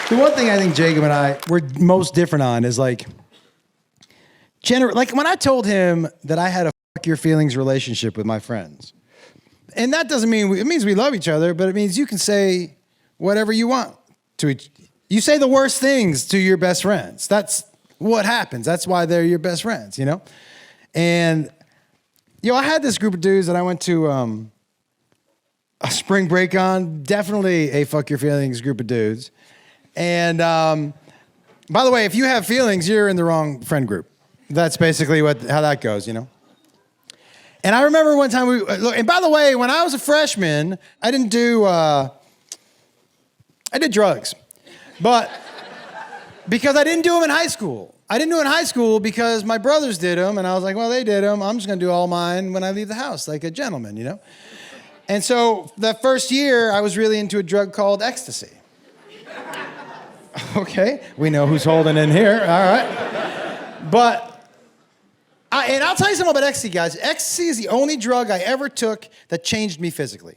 The one thing I think Jacob and I were most different on is like when I told him that I had a fuck your feelings relationship with my friends. And that doesn't mean, it means we love each other, but it means you can say whatever you want to each. You say the worst things to your best friends. That's what happens. That's why they're your best friends, you know? And, I had this group of dudes that I went to a spring break on, definitely a fuck your feelings group of dudes. And by the way, if you have feelings, you're in the wrong friend group. That's basically how that goes, And I remember one time and by the way, when I was a freshman, I didn't do, I did drugs. But because I didn't do them in high school. I didn't do it in high school because my brothers did them, and I was like, well, they did them. I'm just going to do all mine when I leave the house, like a gentleman, And so the first year, I was really into a drug called ecstasy. Okay, we know who's holding in here, all right. But, and I'll tell you something about ecstasy, guys. Ecstasy is the only drug I ever took that changed me physically.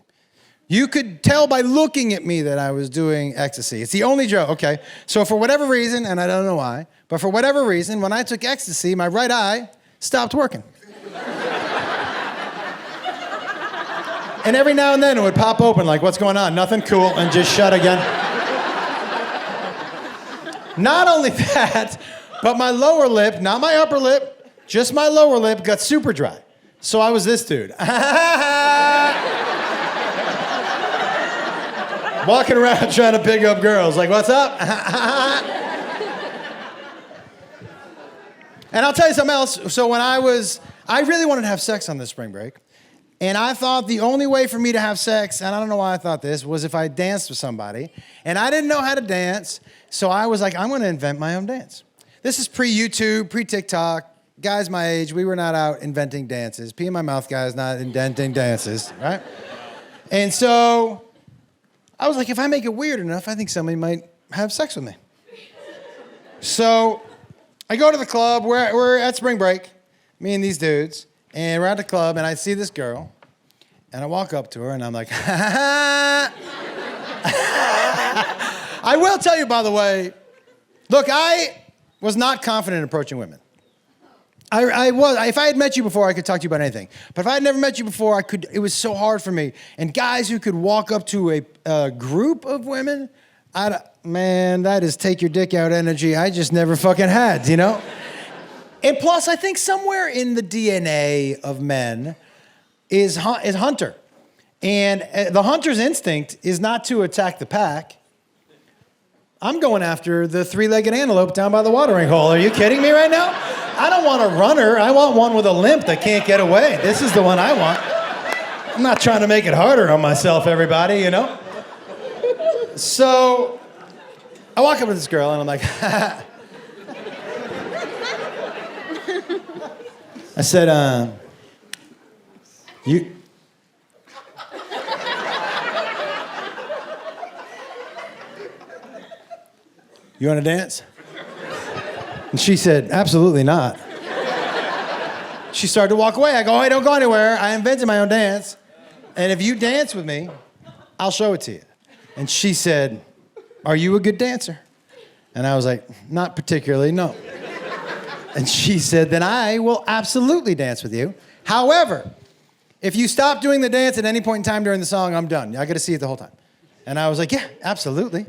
You could tell by looking at me that I was doing ecstasy. It's the only drug, okay? So for whatever reason, and I don't know why, but for whatever reason, when I took ecstasy, my right eye stopped working. And every now and then it would pop open like, what's going on? Nothing, cool, and just shut again. Not only that, but my lower lip, not my upper lip, just my lower lip got super dry. So I was this dude. Walking around trying to pick up girls, like, what's up? And I'll tell you something else. So when I really wanted to have sex on this spring break. And I thought the only way for me to have sex, and I don't know why I thought this, was if I danced with somebody. And I didn't know how to dance, so I was like, I'm going to invent my own dance. This is pre-YouTube, pre-TikTok. Guys my age, we were not out inventing dances. Pee in my mouth, guys, not inventing dances, right? And so I was like, if I make it weird enough, I think somebody might have sex with me. So I go to the club. We're at spring break, me and these dudes, and we're at the club, and I see this girl, and I walk up to her, and I'm like, I will tell you, by the way, look, I was not confident in approaching women. I was. If I had met you before, I could talk to you about anything. But if I had never met you before, it was so hard for me. And guys who could walk up to a group of women, man, that is take your dick out energy I just never fucking had, And plus, I think somewhere in the DNA of men is hunter. And the hunter's instinct is not to attack the pack. I'm going after the three-legged antelope down by the watering hole. Are you kidding me right now? I don't want a runner. I want one with a limp that can't get away. This is the one I want. I'm not trying to make it harder on myself, everybody, So I walk up to this girl, and I'm like, I said, you want to dance? And she said, absolutely not. She started to walk away. I go, hey, don't go anywhere. I invented my own dance. And if you dance with me, I'll show it to you. And she said, are you a good dancer? And I was like, not particularly, no. And she said, then I will absolutely dance with you. However, if you stop doing the dance at any point in time during the song, I'm done. I got to see it the whole time. And I was like, yeah, absolutely.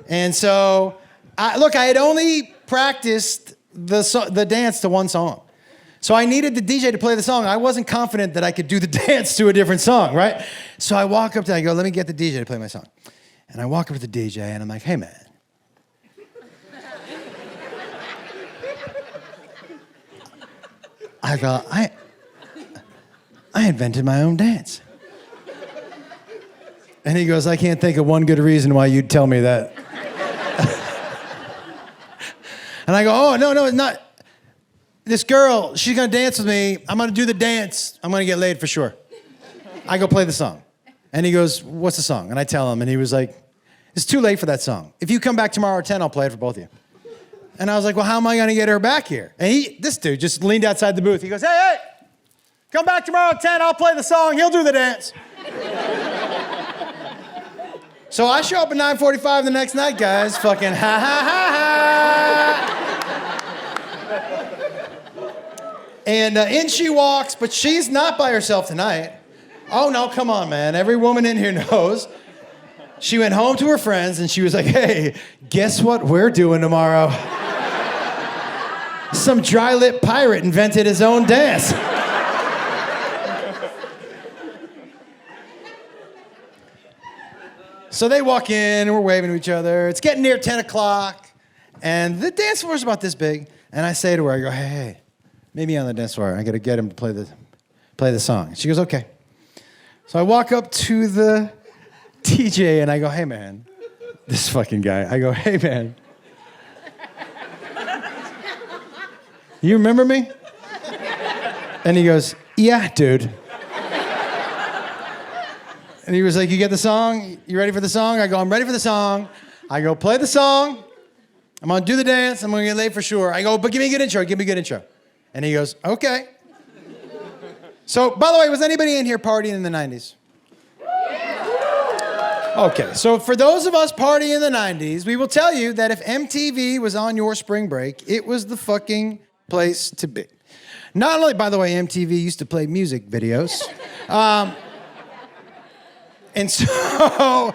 And so, I had only practiced the dance to one song. So I needed the DJ to play the song. I wasn't confident that I could do the dance to a different song, right? So I walk up to him, I go, let me get the DJ to play my song. And I walk up to the DJ, and I'm like, hey, man. I go, I invented my own dance. And he goes, I can't think of one good reason why you'd tell me that. And I go, oh, no, it's not. This girl, she's going to dance with me. I'm going to do the dance. I'm going to get laid for sure. I go play the song. And he goes, what's the song? And I tell him, and he was like, it's too late for that song. If you come back tomorrow at 10, I'll play it for both of you. And I was like, well, how am I going to get her back here? And this dude just leaned outside the booth. He goes, hey, come back tomorrow at 10. I'll play the song. He'll do the dance. So I show up at 9:45 the next night, guys. Fucking ha ha ha ha. And in she walks, but she's not by herself tonight. Oh no, come on, man. Every woman in here knows. She went home to her friends and she was like, hey, guess what we're doing tomorrow? Some dry-lip pirate invented his own dance. So they walk in and we're waving to each other. It's getting near 10 o'clock and the dance floor is about this big. And I say to her, I go, hey, meet me on the dance floor. I got to get him to play the song. She goes, okay. So I walk up to the DJ and I go, hey, man, this fucking guy. I go, hey, man. You remember me? And he goes, yeah, dude. And he was like, you get the song? You ready for the song? I go, I'm ready for the song. I go, play the song. I'm going to do the dance. I'm going to get late for sure. I go, but give me a good intro. Give me a good intro. And he goes, okay. So, by the way, was anybody in here partying in the 90s? Okay, so for those of us partying in the 90s, we will tell you that if MTV was on your spring break, it was the fucking place to be. Not only, by the way, MTV used to play music videos. And so,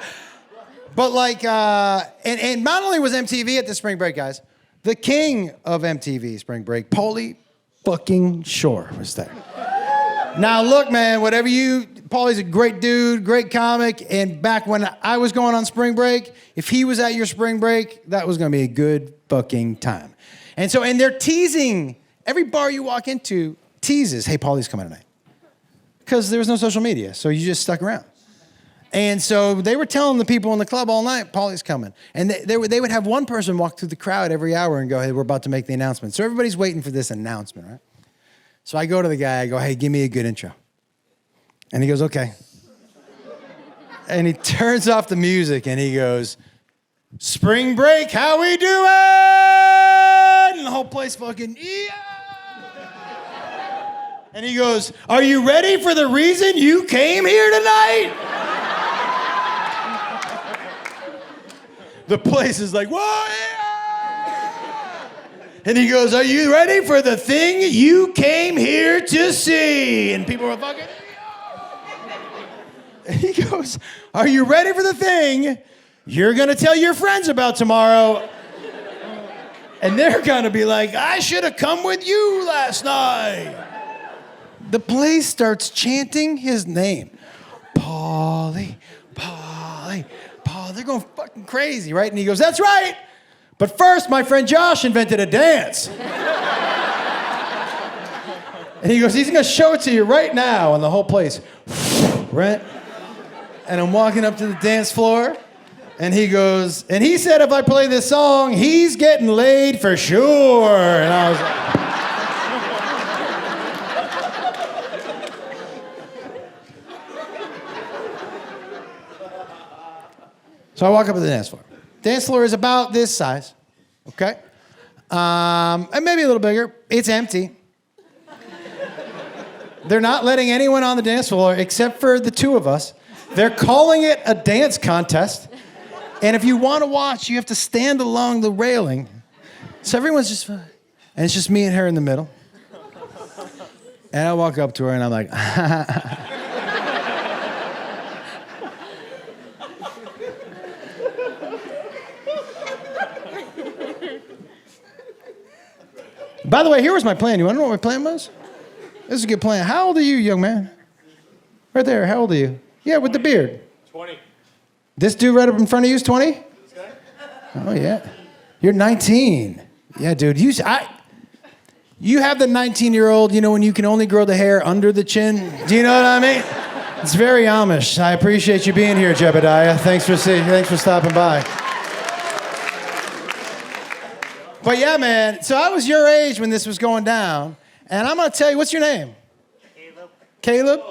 but like, and not only was MTV at the spring break, guys, the king of MTV spring break, Pauley fucking Shore was there. Now look, man, Pauley's a great dude, great comic, and back when I was going on spring break, if he was at your spring break, that was gonna be a good fucking time. And they're teasing, every bar you walk into teases, hey, Pauley's coming tonight. Because there was no social media, so you just stuck around. And so they were telling the people in the club all night, Pauley's coming. And they would have one person walk through the crowd every hour and go, hey, we're about to make the announcement. So everybody's waiting for this announcement, right? So I go to the guy, I go, hey, give me a good intro. And he goes, okay. And he turns off the music and he goes, spring break, how we doing? And the whole place fucking, yeah. And he goes, are you ready for the reason you came here tonight? The place is like, whoa, yeah. And he goes, are you ready for the thing you came here to see? And people are fucking, yeah. And he goes, are you ready for the thing you're going to tell your friends about tomorrow? And they're going to be like, I should have come with you last night. The place starts chanting his name. Pauley, Pauley, Paul. They're going fucking crazy, right? And he goes, that's right. But first, my friend Josh invented a dance. And he goes, he's going to show it to you right now. And the whole place, right? And I'm walking up to the dance floor. And he goes, and he said if I play this song, he's getting laid for sure. And I was like... So I walk up to the dance floor. Dance floor is about this size, okay? And maybe a little bigger. It's empty. They're not letting anyone on the dance floor except for the two of us. They're calling it a dance contest. And if you want to watch, you have to stand along the railing. So everyone's just, and it's just me and her in the middle. And I walk up to her and I'm like, by the way, here was my plan. You want to know what my plan was? This is a good plan. How old are you, young man? Right there. How old are you? Yeah, with the beard. 20. This dude right up in front of you is 20? This guy? Oh, yeah. You're 19. Yeah, dude. You have the 19-year-old, you know, when you can only grow the hair under the chin. Do you know what I mean? It's very Amish. I appreciate you being here, Jebediah. Thanks for stopping by. But yeah, man, so I was your age when this was going down, and I'm going to tell you, what's your name? Caleb. Caleb?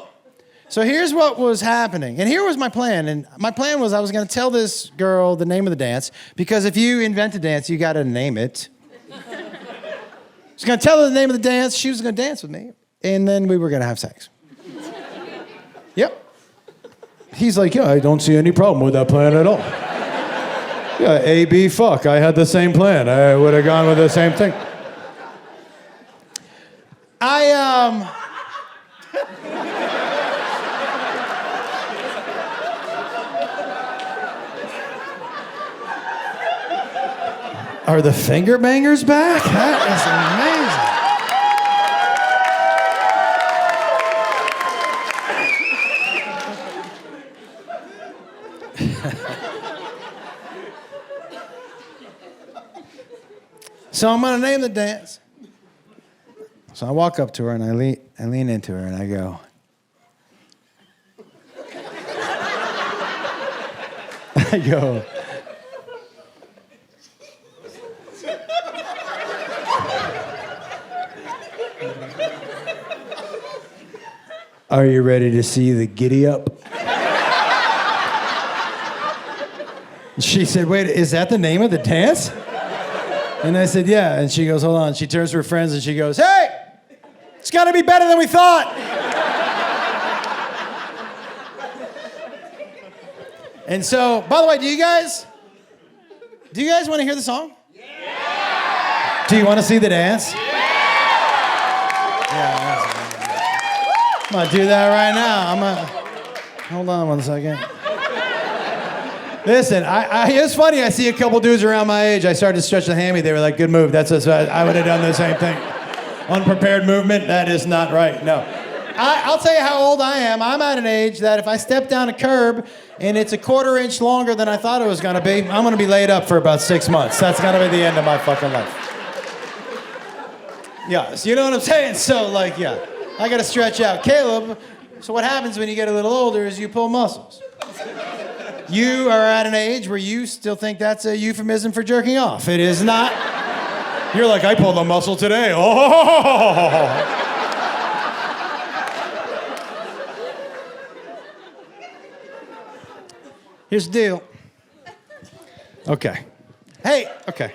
So here's what was happening, and here was my plan, and my plan was I was going to tell this girl the name of the dance, because if you invent a dance, you got to name it. I was going to tell her the name of the dance, she was going to dance with me, and then we were going to have sex. Yep. He's like, yeah, I don't see any problem with that plan at all. Yeah, A, B, fuck. I had the same plan. I would have gone with the same thing. Are the finger bangers back? That is amazing. So I'm gonna name the dance. So I walk up to her and I lean into her and I go, are you ready to see the giddy up? She said, wait, is that the name of the dance? And I said, yeah. And she goes, hold on. She turns to her friends and she goes, hey, it's gonna be better than we thought. And so, by the way, do you guys want to hear the song? Yeah. Do you want to see the dance? Yeah. I'm gonna do that right now. Hold on one second. Listen, it's funny. I see a couple dudes around my age. I started to stretch the hammy. They were like, good move. I would have done the same thing. Unprepared movement, that is not right. No. I'll tell you how old I am. I'm at an age that if I step down a curb and it's a 1/4 inch longer than I thought it was gonna be, I'm gonna be laid up for about 6 months. That's gonna be the end of my fucking life. Yeah, so you know what I'm saying? So like, yeah, I gotta stretch out. Caleb, so what happens when you get a little older is you pull muscles. You are at an age where you still think that's a euphemism for jerking off. It is not. You're like, I pulled a muscle today. Oh. Here's the deal. Okay. Hey, okay.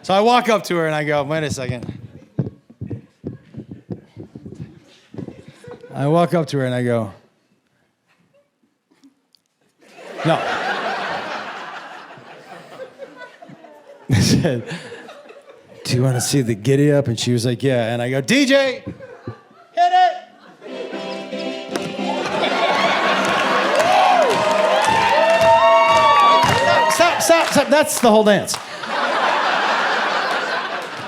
So I walk up to her and I go, wait a second. I walk up to her and I go, no. I said, do you want to see the giddy up? And she was like, yeah. And I go, DJ, hit it. Stop. That's the whole dance.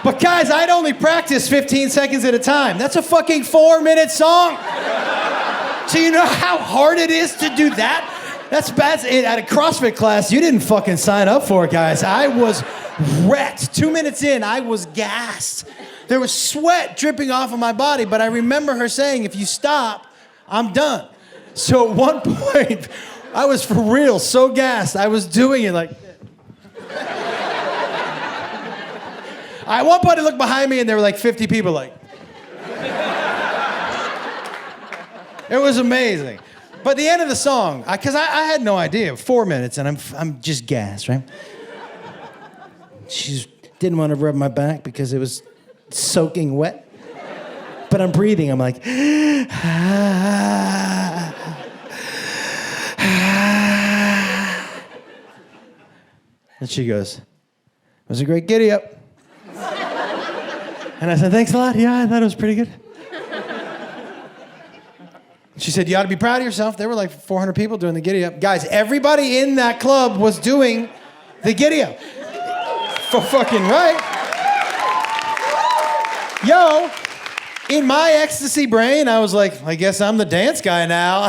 But guys, I'd only practice 15 seconds at a time. That's a fucking 4-minute song. So you know how hard it is to do that? That's bad. At a CrossFit class, you didn't fucking sign up for it, guys. I was wrecked. 2 minutes in, I was gassed. There was sweat dripping off of my body, but I remember her saying, if you stop, I'm done. So at one point, I was for real so gassed, I was doing it like... At one point, I looked behind me, and there were like 50 people like... It was amazing. But the end of the song, because I had no idea, 4 minutes, and I'm just gassed, right? She didn't want to rub my back because it was soaking wet. But I'm breathing, I'm like... And she goes, it was a great giddy up. And I said, thanks a lot. Yeah, I thought it was pretty good. She said, you ought to be proud of yourself. There were like 400 people doing the giddy up. Guys, everybody in that club was doing the giddy up. For fucking right. Yo, in my ecstasy brain, I was like, I guess I'm the dance guy now.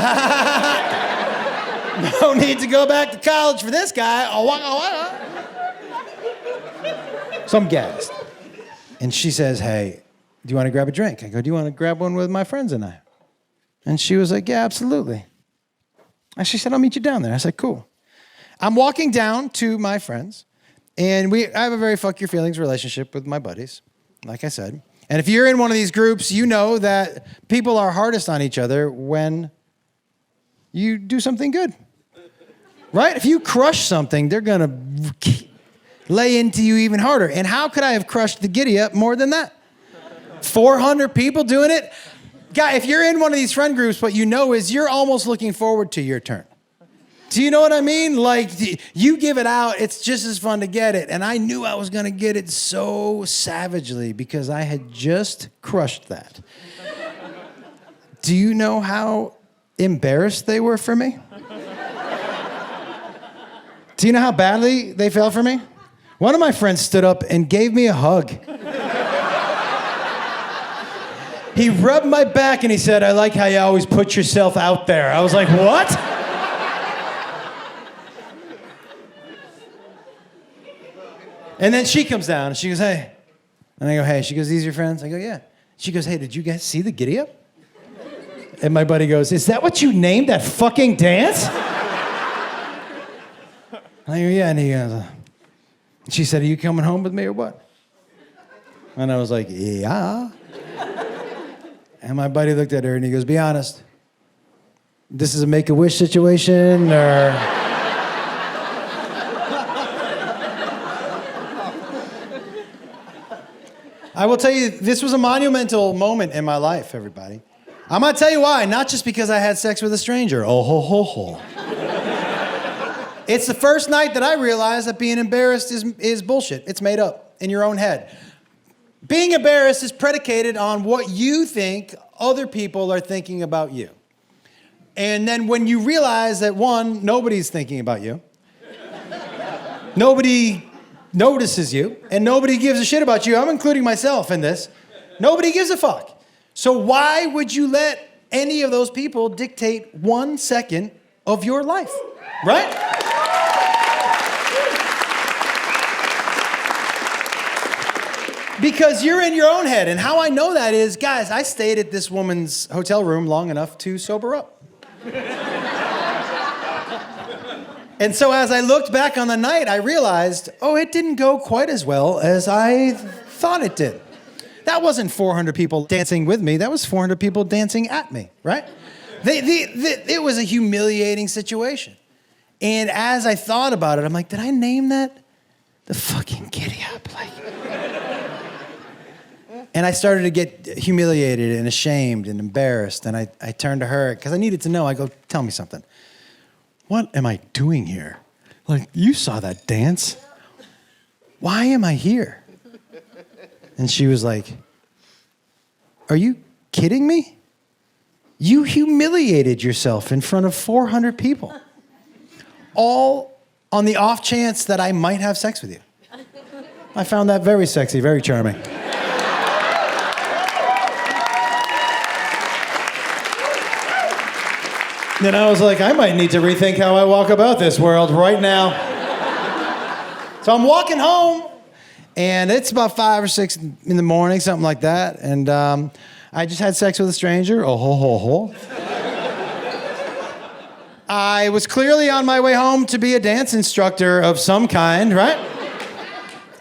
No need to go back to college for this guy. So I'm gassed. And she says, hey, do you want to grab a drink? I go, do you want to grab one with my friends and I? And she was like, yeah, absolutely. And she said, I'll meet you down there. I said, cool. I'm walking down to my friends, and I have a very fuck your feelings relationship with my buddies, like I said. And if you're in one of these groups, you know that people are hardest on each other when you do something good. Right? If you crush something, they're going to lay into you even harder. And how could I have crushed the giddy up more than that? 400 people doing it? Guy, if you're in one of these friend groups, what you know is you're almost looking forward to your turn. Do you know what I mean? Like, you give it out, it's just as fun to get it. And I knew I was going to get it so savagely because I had just crushed that. Do you know how embarrassed they were for me? Do you know how badly they felt for me? One of my friends stood up and gave me a hug. He rubbed my back and he said, I like how you always put yourself out there. I was like, what? And then she comes down and she goes, hey. And I go, hey. She goes, these are your friends? I go, yeah. She goes, hey, did you guys see the giddy up? And my buddy goes, is that what you named that fucking dance? I go, yeah. And he goes, she said, are you coming home with me or what? And I was like, yeah. And my buddy looked at her and he goes, be honest. This is a Make-A-Wish situation or... I will tell you, this was a monumental moment in my life, everybody. I'm going to tell you why. Not just because I had sex with a stranger. Oh, ho, ho, ho. It's the first night that I realized that being embarrassed is bullshit. It's made up in your own head. Being embarrassed is predicated on what you think other people are thinking about you. And then when you realize that, one, nobody's thinking about you. Nobody notices you, and nobody gives a shit about you. I'm including myself in this. Nobody gives a fuck. So why would you let any of those people dictate 1 second of your life, right? Because you're in your own head. And how I know that is, guys, I stayed at this woman's hotel room long enough to sober up. And so as I looked back on the night, I realized, oh, it didn't go quite as well as I thought it did. That wasn't 400 people dancing with me. That was 400 people dancing at me, right? It was a humiliating situation. And as I thought about it, I'm like, did I name that the fucking giddy up? Like, and I started to get humiliated and ashamed and embarrassed. And I turned to her because I needed to know. I go, tell me something. What am I doing here? Like, you saw that dance. Why am I here? And she was like, are you kidding me? You humiliated yourself in front of 400 people. All on the off chance that I might have sex with you. I found that very sexy, very charming. Then I was like, I might need to rethink how I walk about this world right now. So I'm walking home, and it's about 5 or 6 in the morning, something like that. And I just had sex with a stranger. Oh, ho, ho, ho. I was clearly on my way home to be a dance instructor of some kind, right?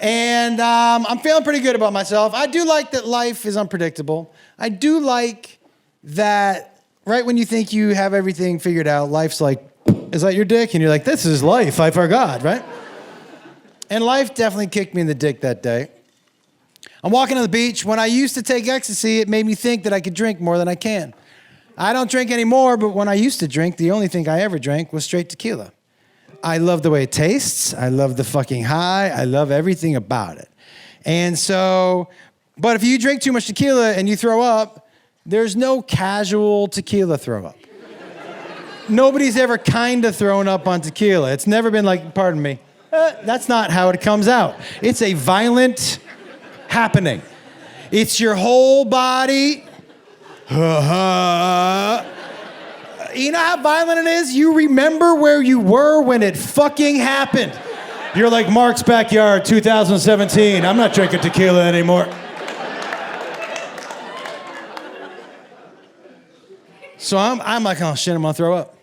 And I'm feeling pretty good about myself. I do like that life is unpredictable. I do like that right when you think you have everything figured out, life's like, is that your dick? And you're like, this is life, I forgot, right? And life definitely kicked me in the dick that day. I'm walking on the beach. When I used to take ecstasy, it made me think that I could drink more than I can. I don't drink anymore, but when I used to drink, the only thing I ever drank was straight tequila. I love the way it tastes. I love the fucking high. I love everything about it. And so, but if you drink too much tequila and you throw up, there's no casual tequila throw up. Nobody's ever kind of thrown up on tequila. It's never been like, pardon me. That's not how it comes out. It's a violent happening. It's your whole body. You know how violent it is? You remember where you were when it fucking happened. You're like Mark's Backyard 2017. I'm not drinking tequila anymore. So I'm like, oh shit, I'm gonna throw up.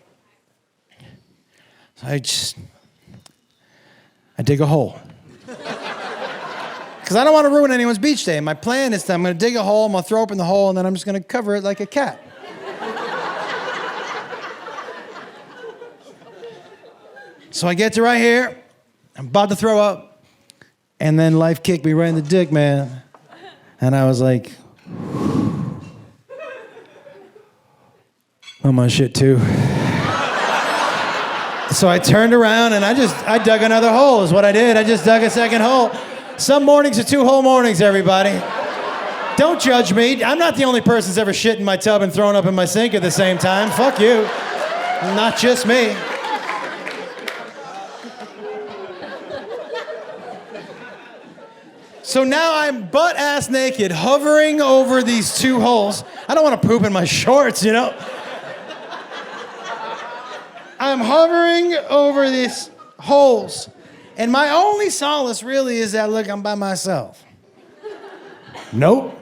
So I dig a hole. Because I don't want to ruin anyone's beach day. My plan is that I'm gonna dig a hole, I'm gonna throw up in the hole, and then I'm just gonna cover it like a cat. So I get to right here, I'm about to throw up, and then life kicked me right in the dick, man. And I was like, I'm on shit too. So I turned around and I dug another hole is what I did. I just dug a second hole. Some mornings are 2 whole mornings, everybody. Don't judge me. I'm not the only person that's ever shit in my tub and thrown up in my sink at the same time. Fuck you. Not just me. So now I'm butt-ass naked, hovering over these 2 holes. I don't want to poop in my shorts, you know? I'm hovering over these holes. And my only solace really is that, look, I'm by myself. Nope.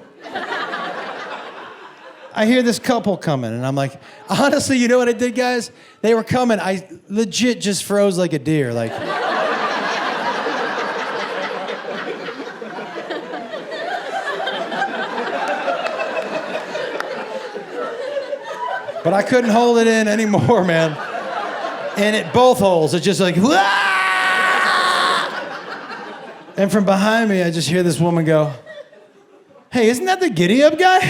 I hear this couple coming, and I'm like, honestly, you know what I did, guys? They were coming. I legit just froze like a deer, like... But I couldn't hold it in anymore, man. And at both holes, it's just like, Wah! And from behind me, I just hear this woman go, hey, isn't that the giddy-up guy?